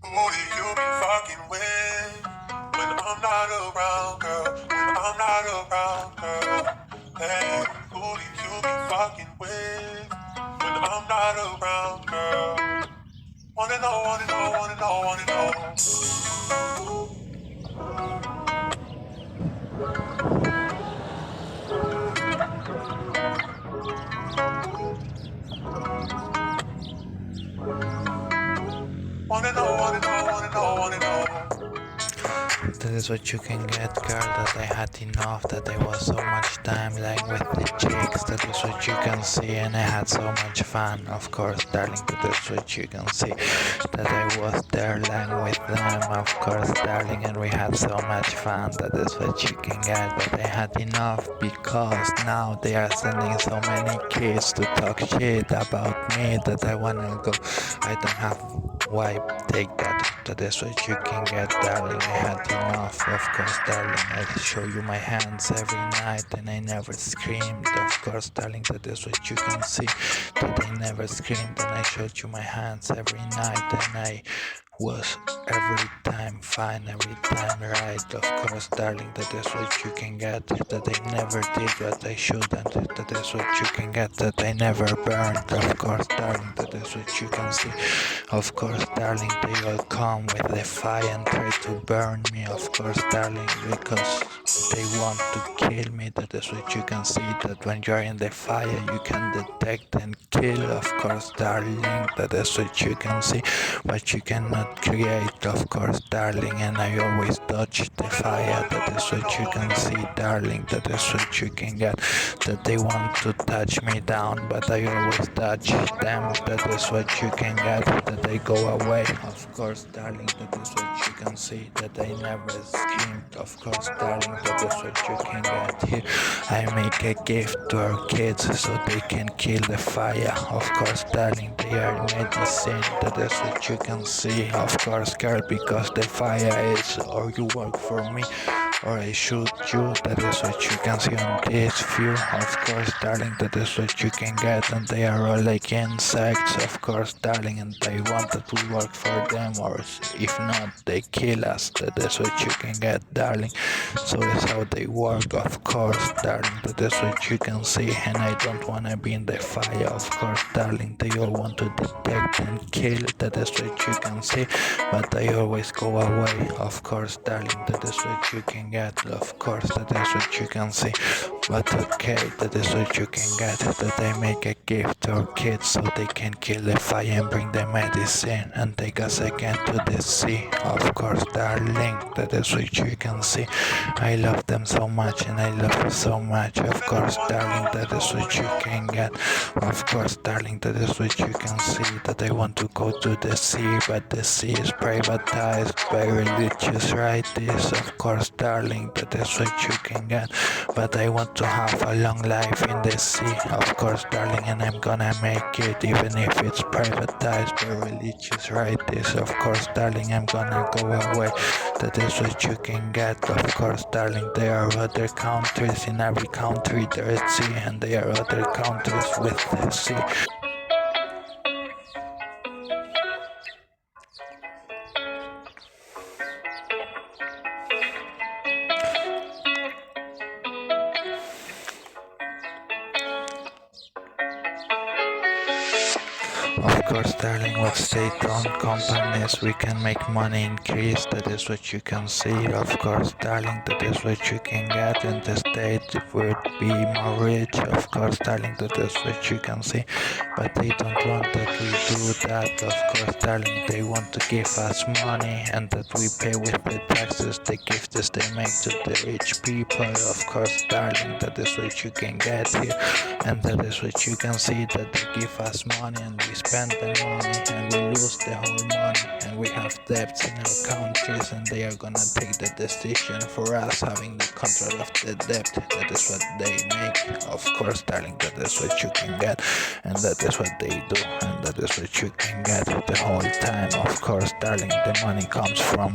Who do you be fucking with when I'm not around, girl? When I'm not around, girl. Hey, who do you be fucking with when I'm not around, girl? Wanna know, wanna know, wanna know, wanna know. Wanna know, wanna know, wanna know, wanna know. That is what you can get, girl, that I had enough, that I was so much time lying with the chicks, that is what you can see, and I had so much fun, of course, darling, that is what you can see, that I was there lying with them, of course, darling, and we had so much fun, that is what you can get, but I had enough, because now they are sending so many kids to talk shit about me, that I wanna go, I don't have why take that, that is what you can get, darling, I had enough, of course, darling, I show you my hands every night and I never screamed, of course, darling, that is what you can see, that I never screamed and I showed you my hands every night and I was every time fine, every time right, of course, darling, that is what you can get, that I never did what I shouldn't, that is what you can get, that I never burned, of course, darling, that is what you can see, of course, darling, they all come with the fire and try to burn me, of course, darling, because they want to kill me, that is what you can see, that when you're in the fire you can detect and kill, of course, darling, that is what you can see, but you cannot create, of course, darling, and I always dodge the fire, that is what you can see, darling, that is what you can get, that they want to touch me down, but I always touch them, that is what you can get, that they go away, of course, darling, that is what you can see, that I never screamed, of course, darling, that is what you can get here, I make a gift to our kids so they can kill the fire, of course, darling, they are medicine, that is what you can see, of course, girl, because the fire is, or you work for me, or I shoot you, that is what you can see on this view, of course, darling, that is what you can get, and they are all like insects, of course, darling, and they want that we work for them, or if not, they kill us, that is what you can get, darling, so that's how they work, of course, darling, that is what you can see, and I don't wanna be in the fire, of course, darling, they all want to detect and kill, that is what you can see, but I always go away, of course, darling, that is what you can get, of course, that is what you can see, but okay, that is what you can get, that I make a gift to our kids so they can kill the fire and bring the medicine and take us again to the sea, of course, darling, that is what you can see, I love them so much and I love you so much, of course, darling, that is what you can get, of course, darling, that is what you can see, that I want to go to the sea, but the sea is privatized by religious rights, of course, darling, that is what you can get, but I want to have a long life in the sea, of course, darling, and I'm gonna make it, even if it's privatized by religious rights, of course, darling, I'm gonna go away, that is what you can get, of course, darling, there are other countries, in every country there is sea, and there are other countries with the sea. Of course, darling, with state-owned companies, we can make money increase. That is what you can see. Of course, darling, that is what you can get in the state. It would be more rich. Of course, darling, that is what you can see. But they don't want that we do that. Of course, darling, they want to give us money and that we pay with the taxes, the gifts they make to the rich people. Of course, darling, that is what you can get here. And that is what you can see, that they give us money and we spend the money and we lose the whole money and we have debts in our countries and they are gonna take the decision for us having the control of the debt. That is what they make. Of course, darling, that is what you can get and that is what they do and that is what you can get the whole time. Of course, darling, the money comes from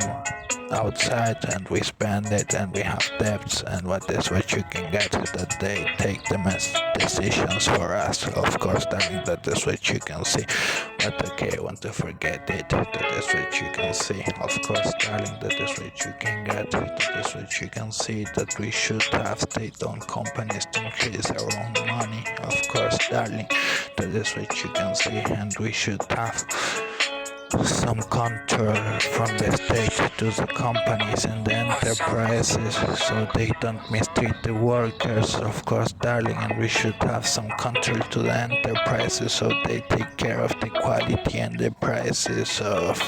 outside and we spend it and we have debts, and what is what you can get that they take the best decisions for us. Of course, darling, that is what you can see. But okay, I want to forget it. That is what you can see. Of course, darling, that is what you can get. That is what you can see. That we should have state-owned companies to increase our own money. Of course, darling, that is what you can see. And we should have some control from the state to the companies and the enterprises so they don't mistreat the workers, of course, darling, and we should have some control to the enterprises so they take care of the quality and the prices of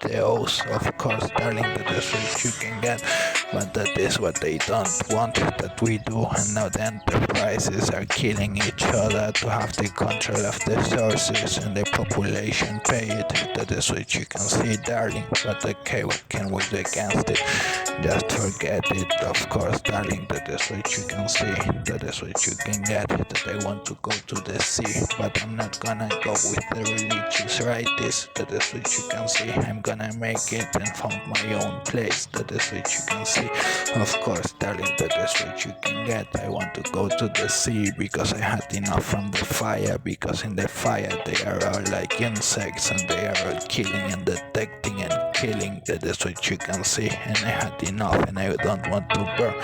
those, of course, darling, that is what you can get, but that is what they don't want that we do, and now the enterprises are killing each other to have the control of the sources and the population pay it. That is what you can see, darling, but okay, what can we do against it? Just forget it, of course, darling, that is what you can see, that is what you can get, that I want to go to the sea, but I'm not gonna go with the religious rights, that is what you can see, I'm gonna make it and found my own place, that is what you can see, of course, darling, that is what you can get. I want to go to the sea because I had enough from the fire, because in the fire they are all like insects and they are all killing and detecting and killing, that is what you can see, and I had enough and I don't want to burn,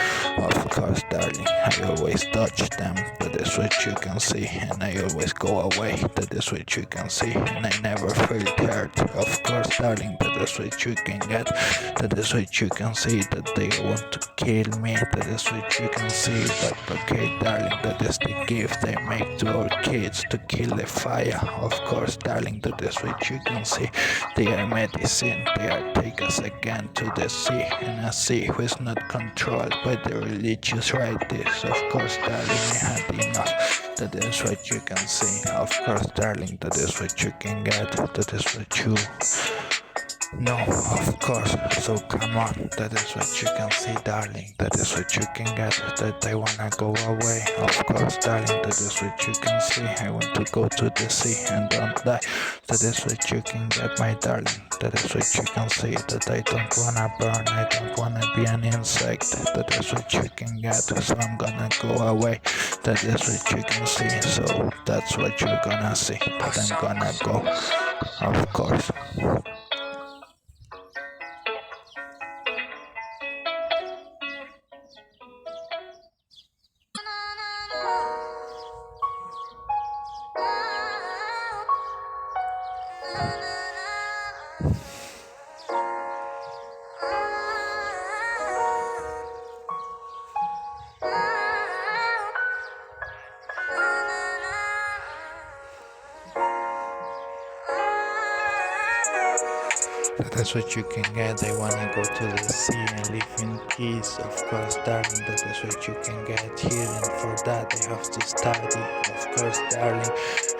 of course, darling, I always touch them, that is what you can see, and I always go away, that is what you can see, and I never feel hurt, of course, darling, that is what you can get, that is what you can see, that they want to kill me, that is what you can see, but okay, darling, that is the gift they make to our kids to kill the fire, of course, darling, that is what you can see, they are medicine, they are take us again to the sea, and a sea who is not controlled by the religious rights, of course, darling, I had enough, that is what you can see, of course, darling, that is what you can get, that is what you no, of course, so come on, that is what you can see, darling, that is what you can get, that I wanna go away, of course, darling, that is what you can see, I want to go to the sea and don't die, that is what you can get, my darling, that is what you can see, that I don't wanna burn, I don't wanna be an insect, that is what you can get, so I'm gonna go away, that is what you can see, so that's what you're gonna see, that I'm gonna go, of course. That is what you can get. I wanna go to the sea and live in peace. Of course, darling, that is what you can get here, and for that I have to study. Of course, darling,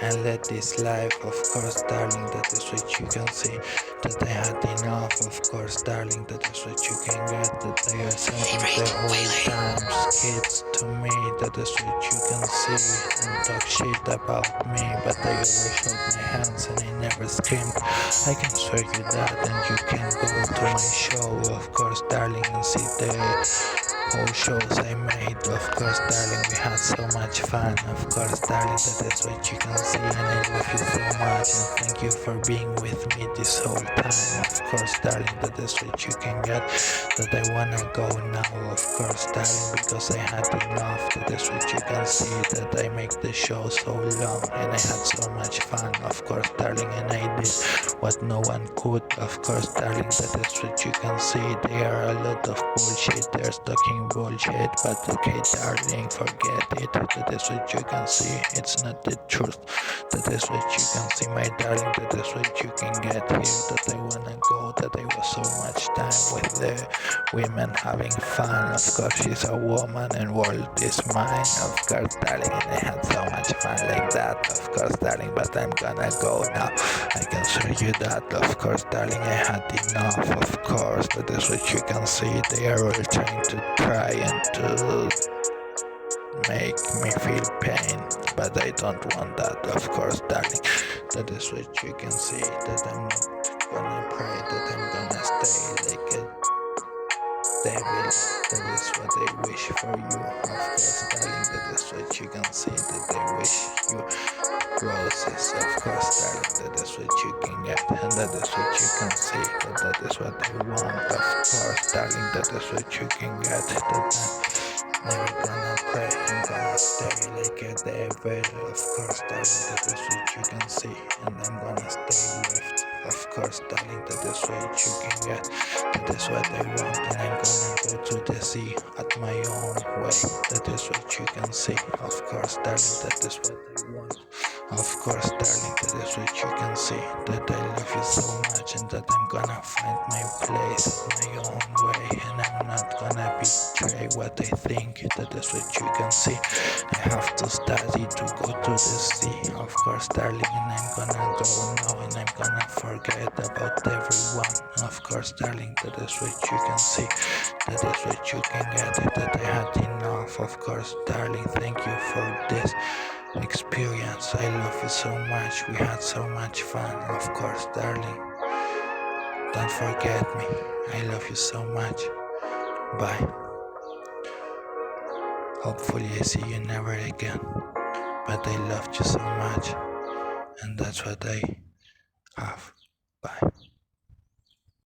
and let this life. Of course, darling, that is what you can see. That I had enough. Of course, darling, that is what you can get. That they are sending the whole times kids to me. That is what you can see and talk shit about me. But I always hold my hands and I never screamed. I can show you that, and you can go to my show, of course, darling, and see the whole shows I made. Of course, darling, we had so much fun. Of course, darling, that is what you can see, and I love you so much, and thank you for being with me this whole time. Of course, darling, that is what you can get. That I wanna go now, of course, darling, because I had enough. That is what you can see, that I make the show so long, and I had so much fun. Of course, darling, and I did what no one could. Of course, darling, that is what you can see. There are a lot of bullshit, there's talking bullshit, but okay, darling, forget it. That is what you can see, it's not the truth. That is what you can see, my darling, that is what you can get here. That I wanna go, that I was so much time with the women having fun. Of course, she's a woman and world is mine. Of course, darling, and I had so much fun like that. Of course, darling, but I'm gonna go now. I can show you that. Of course, darling, I had enough. Of course, that is what you can see. They are all trying to try and to make me feel pain, but I don't want that. Of course, darling, that is what you can see. That I'm not gonna pray, that I'm gonna stay like a they will. That is what they wish for you. Of course, darling, that is what you can see. That they wish you roses. Of course, darling, that is what you can get. And that is what you can see. That is what they want. Of course, darling, that is what you can get. That I'm never gonna pray. I'm gonna stay like a devil. Of course, darling, that is what you can see. And I'm gonna stay left. Of course, darling, that is what you can get. That is what I want, and I'm gonna go to the sea at my own way. That is what you can see. Of course, darling, that is what I want. Of course, darling, that is what you can see. That I love you so much, and that I'm gonna find my place at my own way. And I'm not gonna betray what I think. That is what you can see. I have to study to go to the sea. Of course, darling, and I'm gonna go now, and I'm gonna forget about everyone. Of course, darling, that is what you can see. That is what you can get. That I had enough. Of course, darling, thank you for this experience. I love you so much. We had so much fun. Of course, darling, don't forget me. I love you so much. Bye. Hopefully, I see you never again. But I loved you so much, and that's what I have. Bye.